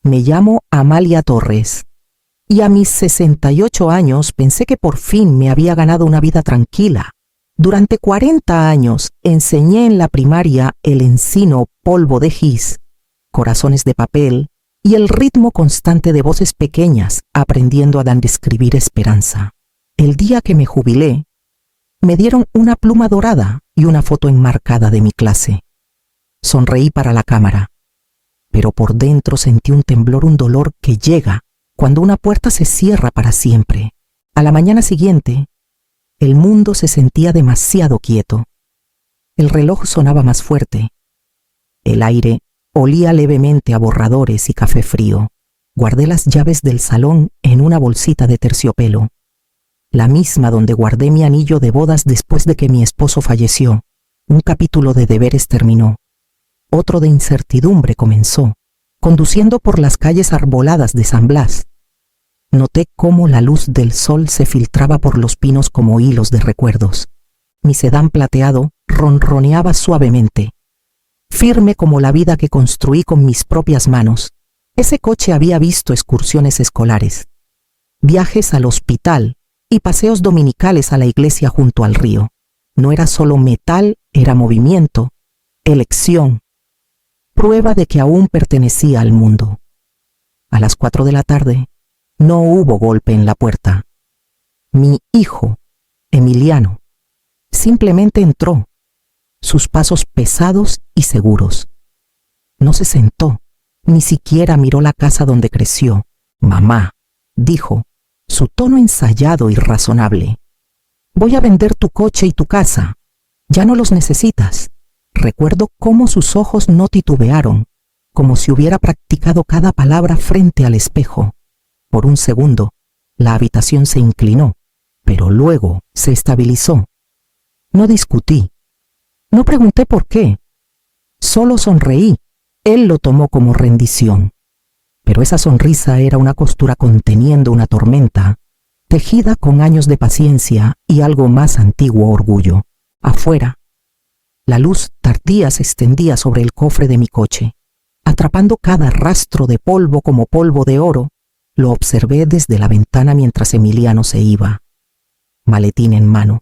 Me llamo Amalia Torres y a mis 68 años pensé que por fin me había ganado una vida tranquila. Durante 40 años enseñé en la primaria el ensino polvo de gis, corazones de papel y el ritmo constante de voces pequeñas aprendiendo a describir esperanza. El día que me jubilé, me dieron una pluma dorada y una foto enmarcada de mi clase. Sonreí para la cámara, pero por dentro sentí un temblor, un dolor que llega cuando una puerta se cierra para siempre. A la mañana siguiente, el mundo se sentía demasiado quieto. El reloj sonaba más fuerte. El aire olía levemente a borradores y café frío. Guardé las llaves del salón en una bolsita de terciopelo, la misma donde guardé mi anillo de bodas después de que mi esposo falleció. Un capítulo de deberes terminó. Otro de incertidumbre comenzó, conduciendo por las calles arboladas de San Blas. Noté cómo la luz del sol se filtraba por los pinos como hilos de recuerdos. Mi sedán plateado ronroneaba suavemente, firme como la vida que construí con mis propias manos. Ese coche había visto excursiones escolares, viajes al hospital y paseos dominicales a la iglesia junto al río. No era solo metal, era movimiento, elección, prueba de que aún pertenecía al mundo. A las 4 de la tarde, no hubo golpe en la puerta. Mi hijo, Emiliano, simplemente entró, sus pasos pesados y seguros. No se sentó, ni siquiera miró la casa donde creció. Mamá, dijo, su tono ensayado y razonable. Voy a vender tu coche y tu casa. Ya no los necesitas. Recuerdo cómo sus ojos no titubearon, como si hubiera practicado cada palabra frente al espejo. Por un segundo, la habitación se inclinó, pero luego se estabilizó. No discutí. No pregunté por qué. Solo sonreí. Él lo tomó como rendición. Pero esa sonrisa era una costura conteniendo una tormenta, tejida con años de paciencia y algo más antiguo orgullo. Afuera, la luz tardía se extendía sobre el cofre de mi coche, atrapando cada rastro de polvo como polvo de oro. Lo observé desde la ventana mientras Emiliano se iba, maletín en mano,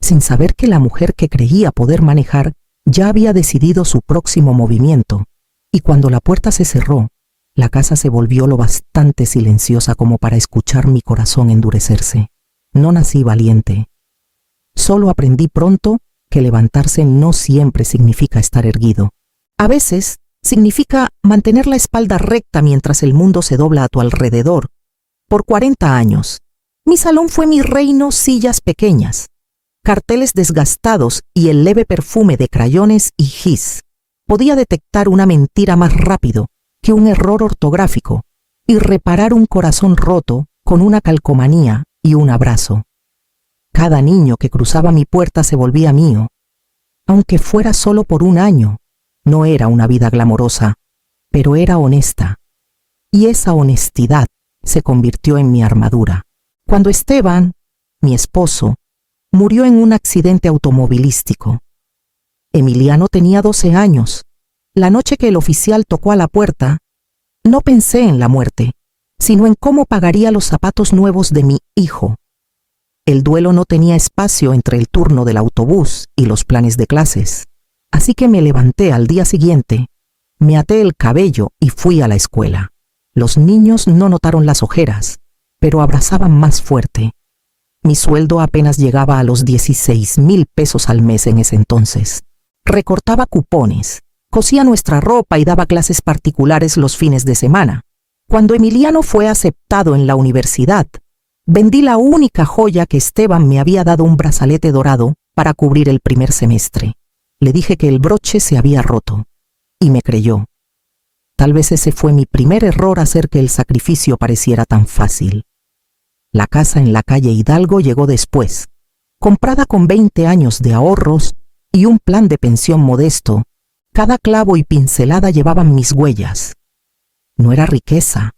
sin saber que la mujer que creía poder manejar ya había decidido su próximo movimiento, y cuando la puerta se cerró, la casa se volvió lo bastante silenciosa como para escuchar mi corazón endurecerse. No nací valiente. Solo aprendí pronto que levantarse no siempre significa estar erguido. A veces significa mantener la espalda recta mientras el mundo se dobla a tu alrededor. Por 40 años, mi salón fue mi reino, sillas pequeñas, carteles desgastados y el leve perfume de crayones y gis. Podía detectar una mentira más rápido que un error ortográfico y reparar un corazón roto con una calcomanía y un abrazo. Cada niño que cruzaba mi puerta se volvía mío, aunque fuera solo por un año. No era una vida glamorosa, pero era honesta, y esa honestidad se convirtió en mi armadura. Cuando Esteban, mi esposo, murió en un accidente automovilístico, Emiliano tenía 12 años. La noche que el oficial tocó a la puerta, no pensé en la muerte, sino en cómo pagaría los zapatos nuevos de mi hijo. El duelo no tenía espacio entre el turno del autobús y los planes de clases. Así que me levanté al día siguiente, me até el cabello y fui a la escuela. Los niños no notaron las ojeras, pero abrazaban más fuerte. Mi sueldo apenas llegaba a los 16,000 pesos al mes en ese entonces. Recortaba cupones, cosía nuestra ropa y daba clases particulares los fines de semana. Cuando Emiliano fue aceptado en la universidad, vendí la única joya que Esteban me había dado, un brazalete dorado para cubrir el primer semestre. Le dije que el broche se había roto, y me creyó. Tal vez ese fue mi primer error, hacer que el sacrificio pareciera tan fácil. La casa en la calle Hidalgo llegó después, comprada con 20 años de ahorros y un plan de pensión modesto. Cada clavo y pincelada llevaban mis huellas. No era riqueza,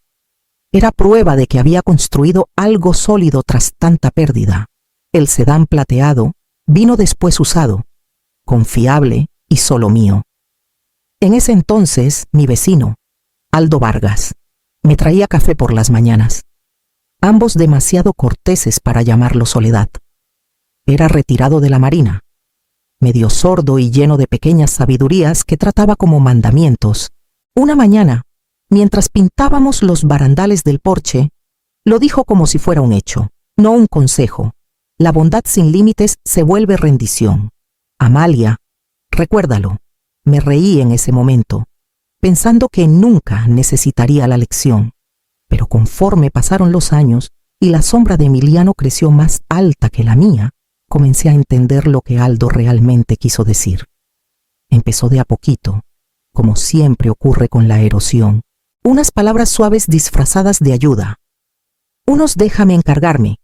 era prueba de que había construido algo sólido tras tanta pérdida. El sedán plateado vino después usado, confiable y solo mío. En ese entonces, mi vecino, Aldo Vargas. Me traía café por las mañanas. Ambos demasiado corteses para llamarlo soledad. Era retirado de la marina, medio sordo y lleno de pequeñas sabidurías que trataba como mandamientos. Una mañana, mientras pintábamos los barandales del porche, lo dijo como si fuera un hecho, no un consejo. La bondad sin límites se vuelve rendición. Amalia, recuérdalo. Me reí en ese momento, pensando que nunca necesitaría la lección. Pero conforme pasaron los años y la sombra de Emiliano creció más alta que la mía, comencé a entender lo que Aldo realmente quiso decir. Empezó de a poquito, como siempre ocurre con la erosión. Unas palabras suaves disfrazadas de ayuda. Unos déjame encargarme.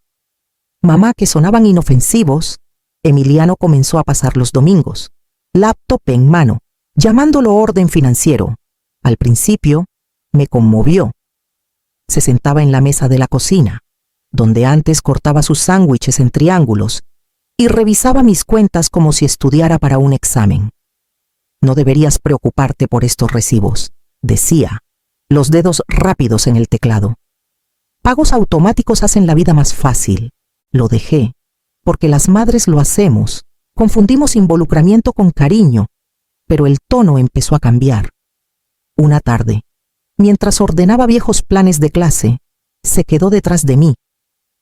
Mamá, que sonaban inofensivos. Emiliano comenzó a pasar los domingos, laptop en mano, llamándolo orden financiero. Al principio, me conmovió. Se sentaba en la mesa de la cocina, donde antes cortaba sus sándwiches en triángulos, y revisaba mis cuentas como si estudiara para un examen. No deberías preocuparte por estos recibos, decía, los dedos rápidos en el teclado. Pagos automáticos hacen la vida más fácil. Lo dejé, porque las madres lo hacemos, confundimos involucramiento con cariño, pero el tono empezó a cambiar. Una tarde, mientras ordenaba viejos planes de clase, se quedó detrás de mí.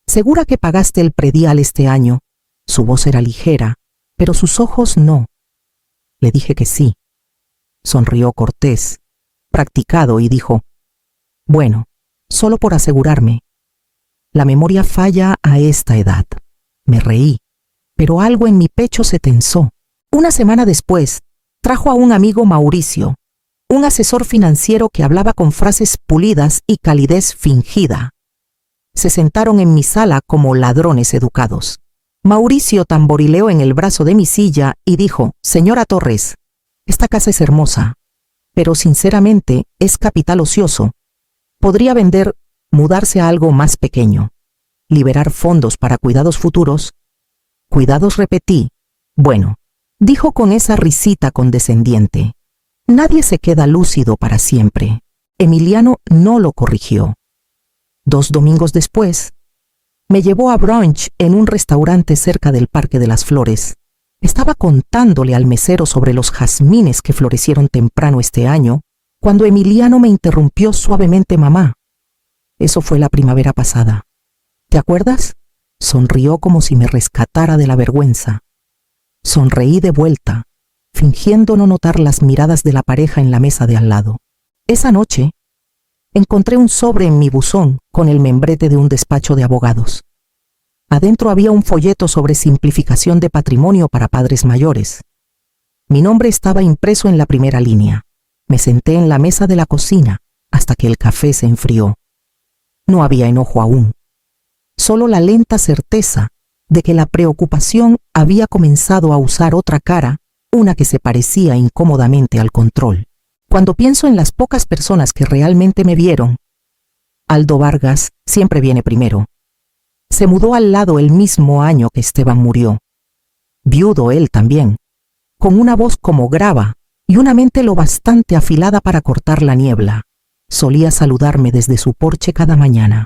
¿Segura que pagaste el predial este año? Su voz era ligera, pero sus ojos no. Le dije que sí. Sonrió cortés, practicado, y dijo, bueno, solo por asegurarme. La memoria falla a esta edad. Me reí, pero algo en mi pecho se tensó. Una semana después, trajo a un amigo, Mauricio, un asesor financiero que hablaba con frases pulidas y calidez fingida. Se sentaron en mi sala como ladrones educados. Mauricio tamborileó en el brazo de mi silla y dijo, señora Torres, esta casa es hermosa, pero sinceramente es capital ocioso. Podría vender, mudarse a algo más pequeño, liberar fondos para cuidados futuros. Cuidados, repetí. Bueno, dijo con esa risita condescendiente. Nadie se queda lúcido para siempre. Emiliano no lo corrigió. 2 domingos después, me llevó a brunch en un restaurante cerca del Parque de las Flores. Estaba contándole al mesero sobre los jazmines que florecieron temprano este año, cuando Emiliano me interrumpió suavemente. Mamá, eso fue la primavera pasada. ¿Te acuerdas? Sonrió como si me rescatara de la vergüenza. Sonreí de vuelta, fingiendo no notar las miradas de la pareja en la mesa de al lado. Esa noche, encontré un sobre en mi buzón con el membrete de un despacho de abogados. Adentro había un folleto sobre simplificación de patrimonio para padres mayores. Mi nombre estaba impreso en la primera línea. Me senté en la mesa de la cocina hasta que el café se enfrió. No había enojo aún, solo la lenta certeza de que la preocupación había comenzado a usar otra cara, una que se parecía incómodamente al control. Cuando pienso en las pocas personas que realmente me vieron, Aldo Vargas siempre viene primero. Se mudó al lado el mismo año que Esteban murió. Viudo él también, con una voz como grava y una mente lo bastante afilada para cortar la niebla. Solía saludarme desde su porche cada mañana.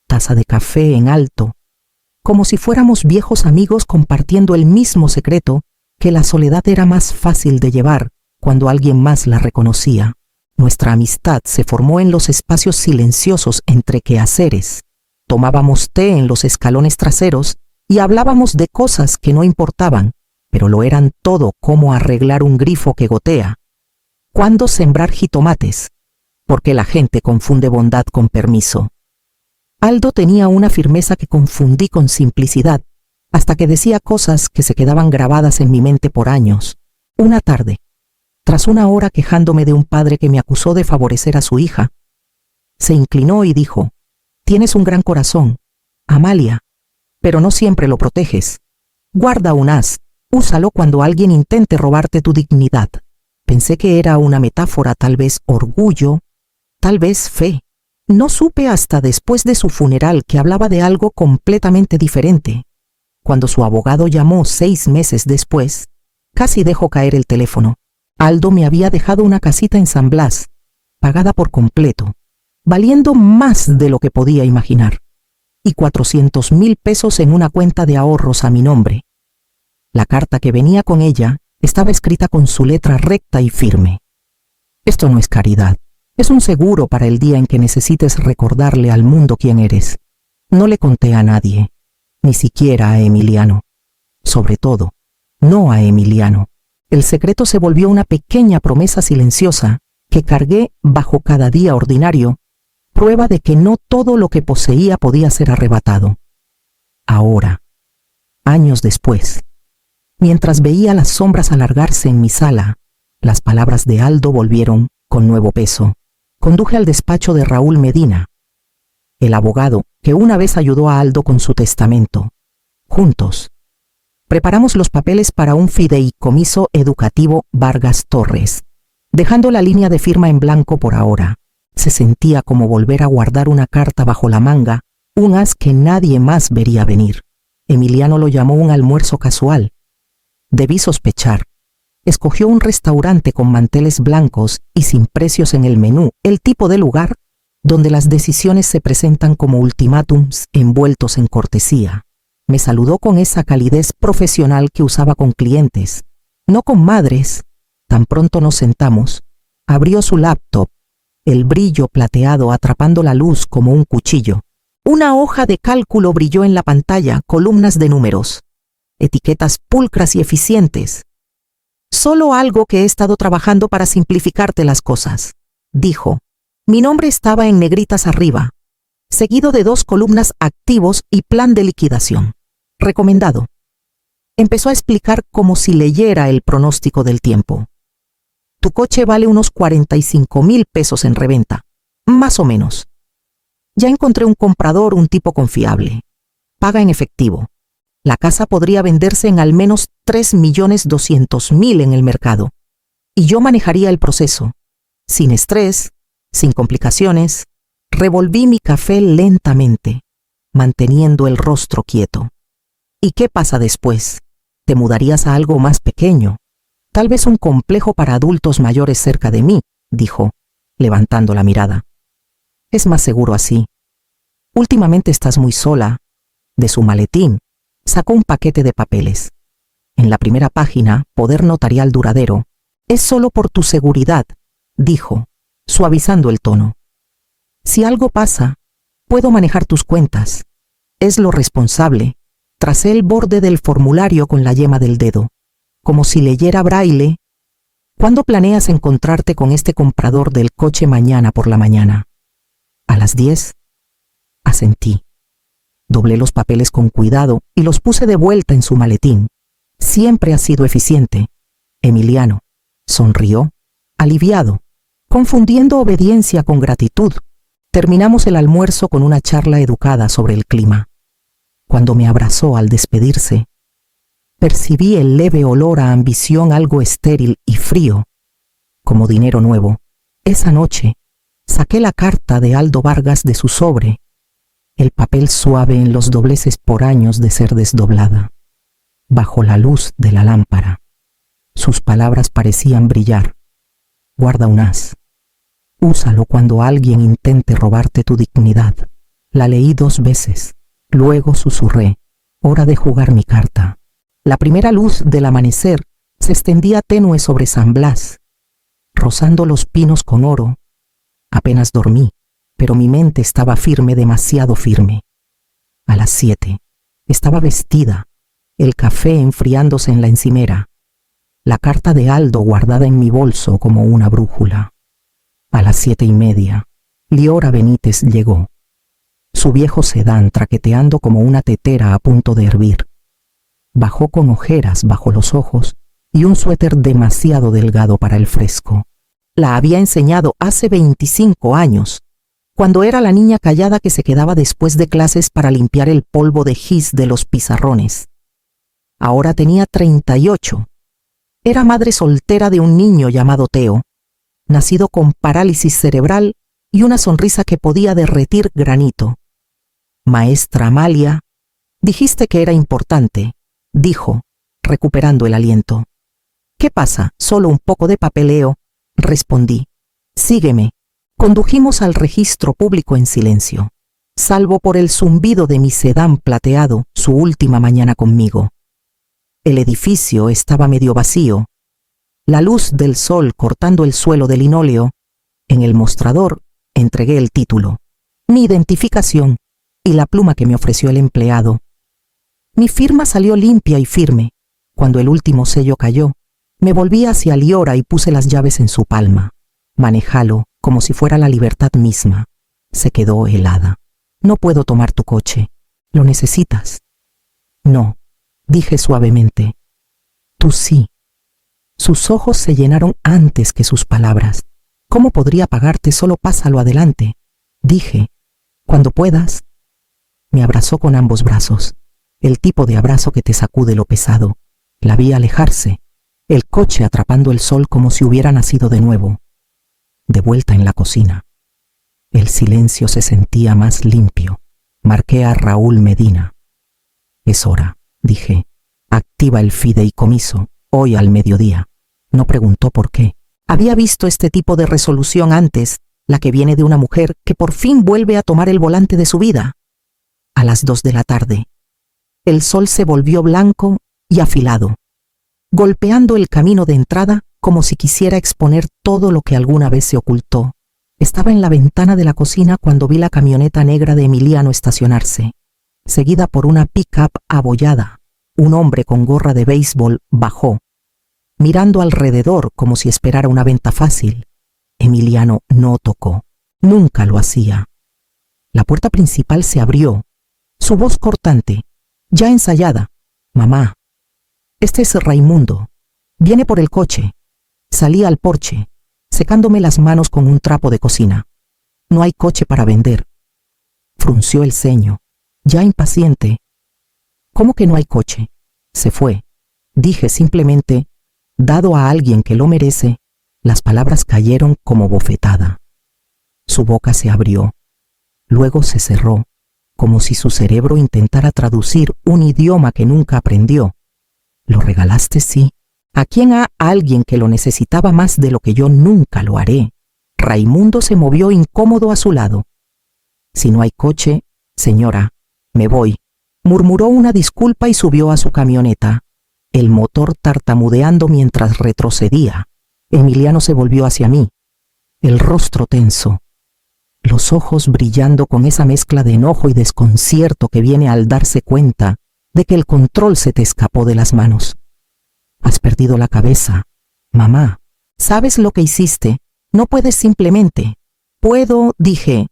Taza de café en alto, como si fuéramos viejos amigos compartiendo el mismo secreto, que la soledad era más fácil de llevar cuando alguien más la reconocía. Nuestra amistad se formó en los espacios silenciosos entre quehaceres. Tomábamos té en los escalones traseros y hablábamos de cosas que no importaban, pero lo eran todo, como arreglar un grifo que gotea. ¿Cuándo sembrar jitomates? Porque la gente confunde bondad con permiso. Aldo tenía una firmeza que confundí con simplicidad, hasta que decía cosas que se quedaban grabadas en mi mente por años. Una tarde, tras una hora quejándome de un padre que me acusó de favorecer a su hija, se inclinó y dijo, tienes un gran corazón, Amalia, pero no siempre lo proteges. Guarda un as, úsalo cuando alguien intente robarte tu dignidad. Pensé que era una metáfora, tal vez orgullo, tal vez fe. No supe hasta después de su funeral que hablaba de algo completamente diferente. Cuando su abogado llamó 6 meses después, casi dejó caer el teléfono. Aldo me había dejado una casita en San Blas, pagada por completo, valiendo más de lo que podía imaginar, y 400,000 pesos en una cuenta de ahorros a mi nombre. La carta que venía con ella estaba escrita con su letra recta y firme. Esto no es caridad, es un seguro para el día en que necesites recordarle al mundo quién eres. No le conté a nadie, ni siquiera a Emiliano. Sobre todo, no a Emiliano. El secreto se volvió una pequeña promesa silenciosa que cargué bajo cada día ordinario, prueba de que no todo lo que poseía podía ser arrebatado. Ahora, años después, mientras veía las sombras alargarse en mi sala, las palabras de Aldo volvieron con nuevo peso. Conduje al despacho de Raúl Medina, el abogado que una vez ayudó a Aldo con su testamento. Juntos, preparamos los papeles para un fideicomiso educativo Vargas Torres, dejando la línea de firma en blanco por ahora. Se sentía como volver a guardar una carta bajo la manga, un as que nadie más vería venir. Emiliano lo llamó un almuerzo casual. Debí sospechar. Escogió un restaurante con manteles blancos y sin precios en el menú, el tipo de lugar donde las decisiones se presentan como ultimátums envueltos en cortesía. Me saludó con esa calidez profesional que usaba con clientes, no con madres. Tan pronto nos sentamos, abrió su laptop, el brillo plateado atrapando la luz como un cuchillo. Una hoja de cálculo brilló en la pantalla, columnas de números, etiquetas pulcras y eficientes. Solo algo que he estado trabajando para simplificarte las cosas, dijo. Mi nombre estaba en negritas arriba, seguido de 2 columnas activos y plan de liquidación. Recomendado. Empezó a explicar como si leyera el pronóstico del tiempo. Tu coche vale unos 45,000 pesos en reventa, más o menos. Ya encontré un comprador, un tipo confiable. Paga en efectivo. La casa podría venderse en al menos 3,200,000 en el mercado. Y yo manejaría el proceso. Sin estrés, sin complicaciones. Revolví mi café lentamente, manteniendo el rostro quieto. ¿Y qué pasa después? Te mudarías a algo más pequeño. Tal vez un complejo para adultos mayores cerca de mí, dijo, levantando la mirada. Es más seguro así. Últimamente estás muy sola. De su maletín sacó un paquete de papeles. En la primera página, poder notarial duradero. Es solo por tu seguridad, dijo, suavizando el tono. Si algo pasa, puedo manejar tus cuentas. Es lo responsable. Tracé el borde del formulario con la yema del dedo, como si leyera braille. ¿Cuándo planeas encontrarte con este comprador del coche mañana por la mañana? ¿A las 10? Asentí. Doblé los papeles con cuidado y los puse de vuelta en su maletín. Siempre ha sido eficiente. Emiliano sonrió, aliviado, confundiendo obediencia con gratitud. Terminamos el almuerzo con una charla educada sobre el clima. Cuando me abrazó al despedirse, percibí el leve olor a ambición algo estéril y frío, como dinero nuevo. Esa noche, saqué la carta de Aldo Vargas de su sobre, el papel suave en los dobleces por años de ser desdoblada. Bajo la luz de la lámpara, sus palabras parecían brillar. Guarda un as. Úsalo cuando alguien intente robarte tu dignidad. La leí 2 veces. Luego susurré. Hora de jugar mi carta. La primera luz del amanecer se extendía tenue sobre San Blas, rozando los pinos con oro. Apenas dormí, pero mi mente estaba firme, demasiado firme. A las 7, estaba vestida, el café enfriándose en la encimera, la carta de Aldo guardada en mi bolso como una brújula. A las 7:30, Liora Benítez llegó, su viejo sedán traqueteando como una tetera a punto de hervir. Bajó con ojeras bajo los ojos y un suéter demasiado delgado para el fresco. La había enseñado hace 25 años, cuando era la niña callada que se quedaba después de clases para limpiar el polvo de gis de los pizarrones. Ahora tenía 38. Era madre soltera de un niño llamado Teo, nacido con parálisis cerebral y una sonrisa que podía derretir granito. Maestra Amalia, dijiste que era importante, dijo, recuperando el aliento. ¿Qué pasa? Solo un poco de papeleo, respondí. Sígueme, Condujimos al registro público en silencio, salvo por el zumbido de mi sedán plateado su última mañana conmigo. El edificio estaba medio vacío. La luz del sol cortando el suelo de linóleo. En el mostrador entregué el título, mi identificación y la pluma que me ofreció el empleado. Mi firma salió limpia y firme. Cuando el último sello cayó, me volví hacia Liora y puse las llaves en su palma. Manéjalo como si fuera la libertad misma. Se quedó helada. No puedo tomar tu coche. ¿Lo necesitas? No, dije suavemente. Tú sí. Sus ojos se llenaron antes que sus palabras. ¿Cómo podría pagarte? Solo pásalo adelante. Dije, cuando puedas. Me abrazó con ambos brazos, el tipo de abrazo que te sacude lo pesado. La vi alejarse, el coche atrapando el sol como si hubiera nacido de nuevo. De vuelta en la cocina. El silencio se sentía más limpio. Marqué a Raúl Medina. Es hora, dije. Activa el fideicomiso, hoy al mediodía. No preguntó por qué. Había visto este tipo de resolución antes, la que viene de una mujer que por fin vuelve a tomar el volante de su vida. A las 2 de la tarde. El sol se volvió blanco y afilado, golpeando el camino de entrada como si quisiera exponer todo lo que alguna vez se ocultó. Estaba en la ventana de la cocina cuando vi la camioneta negra de Emiliano estacionarse, seguida por una pick-up abollada. Un hombre con gorra de béisbol bajó, mirando alrededor como si esperara una venta fácil. Emiliano no tocó. Nunca lo hacía. La puerta principal se abrió. Su voz cortante, ya ensayada. Mamá, este es Raimundo. Viene por el coche. Salí al porche, secándome las manos con un trapo de cocina. No hay coche para vender. Frunció el ceño, ya impaciente. ¿Cómo que no hay coche? Se fue. Dije simplemente, dado a alguien que lo merece. Las palabras cayeron como bofetada. Su boca se abrió, luego se cerró, como si su cerebro intentara traducir un idioma que nunca aprendió. ¿Lo regalaste? Sí. ¿A quién? A alguien que lo necesitaba más de lo que yo nunca lo haré. Raimundo se movió incómodo a su lado. Si no hay coche, señora, me voy. Murmuró una disculpa y subió a su camioneta, el motor tartamudeando mientras retrocedía. Emiliano se volvió hacia mí, el rostro tenso, los ojos brillando con esa mezcla de enojo y desconcierto que viene al darse cuenta de que el control se te escapó de las manos. Has perdido la cabeza, mamá. ¿Sabes lo que hiciste? No puedes simplemente. Puedo, dije.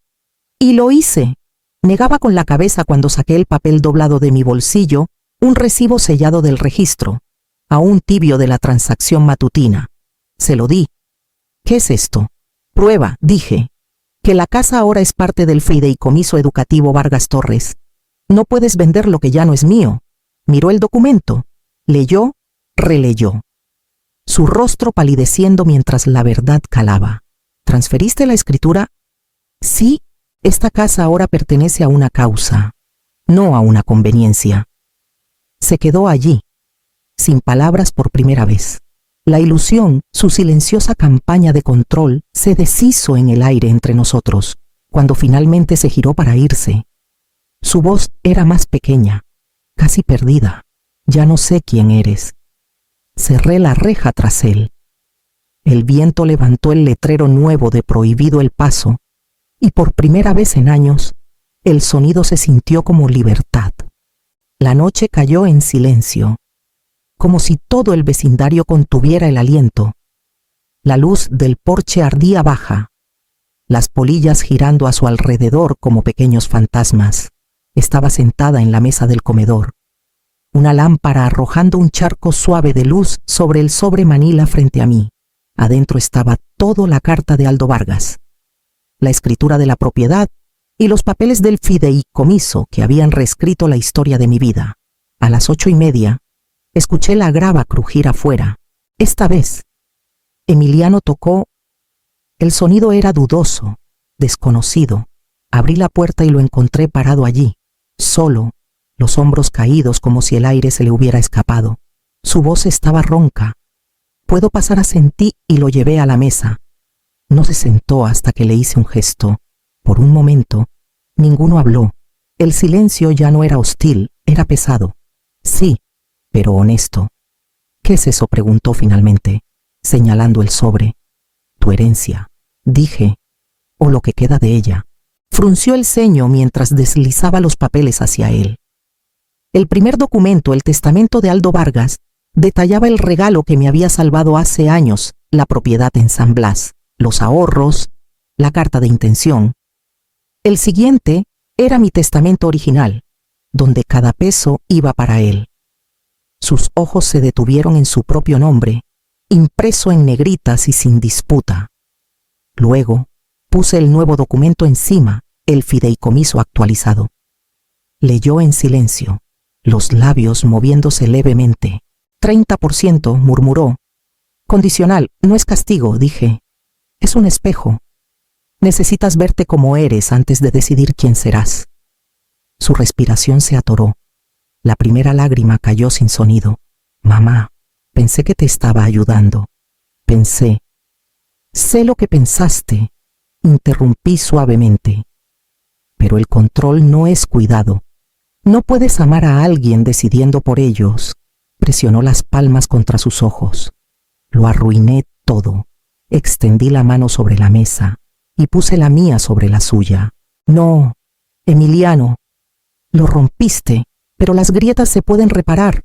Y lo hice. Negaba con la cabeza cuando saqué el papel doblado de mi bolsillo, un recibo sellado del registro, aún tibio de la transacción matutina. Se lo di. ¿Qué es esto? Prueba, dije, que la casa ahora es parte del fideicomiso educativo Vargas Torres. No puedes vender lo que ya no es mío. Miró el documento, leyó, releyó. Su rostro palideciendo mientras la verdad calaba. ¿Transferiste la escritura? Sí, esta casa ahora pertenece a una causa, no a una conveniencia. Se quedó allí, sin palabras por primera vez. La ilusión, su silenciosa campaña de control, se deshizo en el aire entre nosotros, cuando finalmente se giró para irse. Su voz era más pequeña, casi perdida. Ya no sé quién eres. Cerré la reja tras él. El viento levantó el letrero nuevo de prohibido el paso, y por primera vez en años, el sonido se sintió como libertad. La noche cayó en silencio, como si todo el vecindario contuviera el aliento. La luz del porche ardía baja, las polillas girando a su alrededor como pequeños fantasmas. Estaba sentada en la mesa del comedor, una lámpara arrojando un charco suave de luz sobre el sobre Manila frente a mí. Adentro estaba toda la carta de Aldo Vargas, la escritura de la propiedad y los papeles del fideicomiso que habían reescrito la historia de mi vida. A las 8:30, escuché la grava crujir afuera. Esta vez, Emiliano tocó. El sonido era dudoso, desconocido. Abrí la puerta y lo encontré parado allí, solo, los hombros caídos como si el aire se le hubiera escapado. Su voz estaba ronca. «¿Puedo pasar?» asentí y lo llevé a la mesa. No se sentó hasta que le hice un gesto. Por un momento, ninguno habló. El silencio ya no era hostil, era pesado. Sí, pero honesto. ¿Qué es eso?, preguntó finalmente, señalando el sobre. Tu herencia, dije, o lo que queda de ella. Frunció el ceño mientras deslizaba los papeles hacia él. El primer documento, el testamento de Aldo Vargas, detallaba el regalo que me había salvado hace años, la propiedad en San Blas, los ahorros, la carta de intención. El siguiente era mi testamento original, donde cada peso iba para él. Sus ojos se detuvieron en su propio nombre, impreso en negritas y sin disputa. Luego, puse el nuevo documento encima, el fideicomiso actualizado. Leyó en silencio, los labios moviéndose levemente. 30%, murmuró. Condicional, no es castigo, dije. Es un espejo. Necesitas verte como eres antes de decidir quién serás. Su respiración se atoró. La primera lágrima cayó sin sonido. Mamá, pensé que te estaba ayudando. Pensé. Sé lo que pensaste, interrumpí suavemente. Pero el control no es cuidado. No puedes amar a alguien decidiendo por ellos. Presionó las palmas contra sus ojos. Lo arruiné todo. Extendí la mano sobre la mesa y puse la mía sobre la suya. No, Emiliano, lo rompiste, pero las grietas se pueden reparar.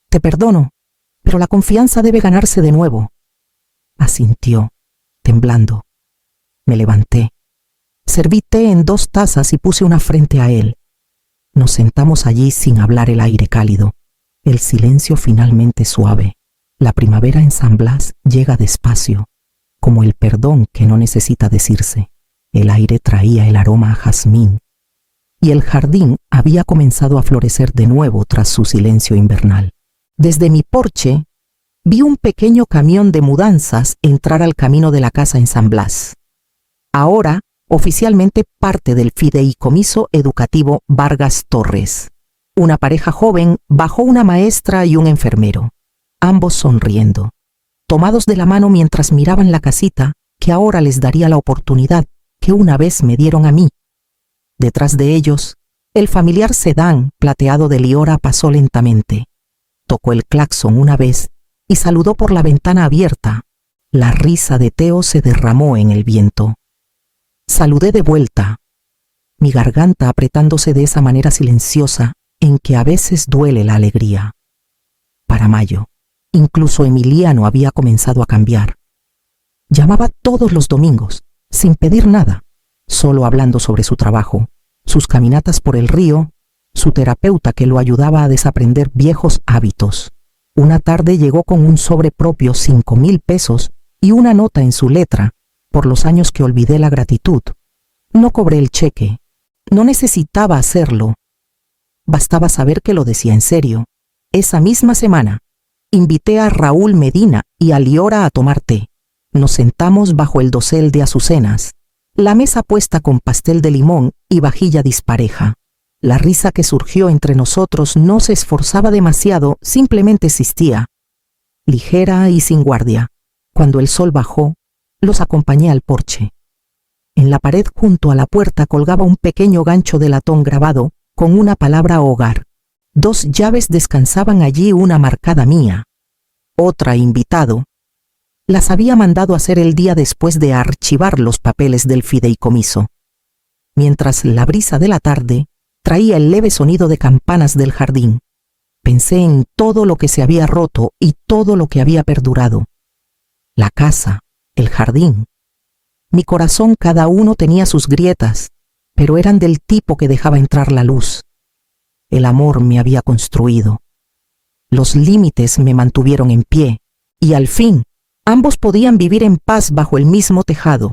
Te perdono, pero la confianza debe ganarse de nuevo. Asintió, temblando. Me levanté. Serví té en 2 tazas y puse una frente a él. Nos sentamos allí sin hablar, el aire cálido, el silencio finalmente suave. La primavera en San Blas llega despacio, como el perdón que no necesita decirse. El aire traía el aroma a jazmín, y el jardín había comenzado a florecer de nuevo tras su silencio invernal. Desde mi porche, vi un pequeño camión de mudanzas entrar al camino de la casa en San Blas. Ahora, oficialmente parte del fideicomiso educativo Vargas Torres. Una pareja joven bajó, una maestra y un enfermero, ambos sonriendo, tomados de la mano mientras miraban la casita que ahora les daría la oportunidad que una vez me dieron a mí. Detrás de ellos, el familiar sedán plateado de Liora pasó lentamente. Tocó el claxon una vez y saludó por la ventana abierta. La risa de Teo se derramó en el viento. Saludé de vuelta, mi garganta apretándose de esa manera silenciosa en que a veces duele la alegría. Para mayo, incluso Emiliano había comenzado a cambiar. Llamaba todos los domingos, sin pedir nada, solo hablando sobre su trabajo, sus caminatas por el río, su terapeuta que lo ayudaba a desaprender viejos hábitos. Una tarde llegó con un sobre propio, 5,000 pesos, y una nota en su letra, por los años que olvidé la gratitud. No cobré el cheque. No necesitaba hacerlo. Bastaba saber que lo decía en serio. Esa misma semana, invité a Raúl Medina y a Liora a tomar té. Nos sentamos bajo el dosel de azucenas, la mesa puesta con pastel de limón y vajilla dispareja. La risa que surgió entre nosotros no se esforzaba demasiado, simplemente existía, ligera y sin guardia. Cuando el sol bajó, los acompañé al porche. En la pared junto a la puerta colgaba un pequeño gancho de latón grabado con una palabra hogar. 2 llaves descansaban allí, una marcada mía, otra invitado. Las había mandado hacer el día después de archivar los papeles del fideicomiso. Mientras la brisa de la tarde traía el leve sonido de campanas del jardín, pensé en todo lo que se había roto y todo lo que había perdurado. La casa, el jardín. Mi corazón, cada uno tenía sus grietas, pero eran del tipo que dejaba entrar la luz. El amor me había construido. Los límites me mantuvieron en pie, y al fin, ambos podían vivir en paz bajo el mismo tejado.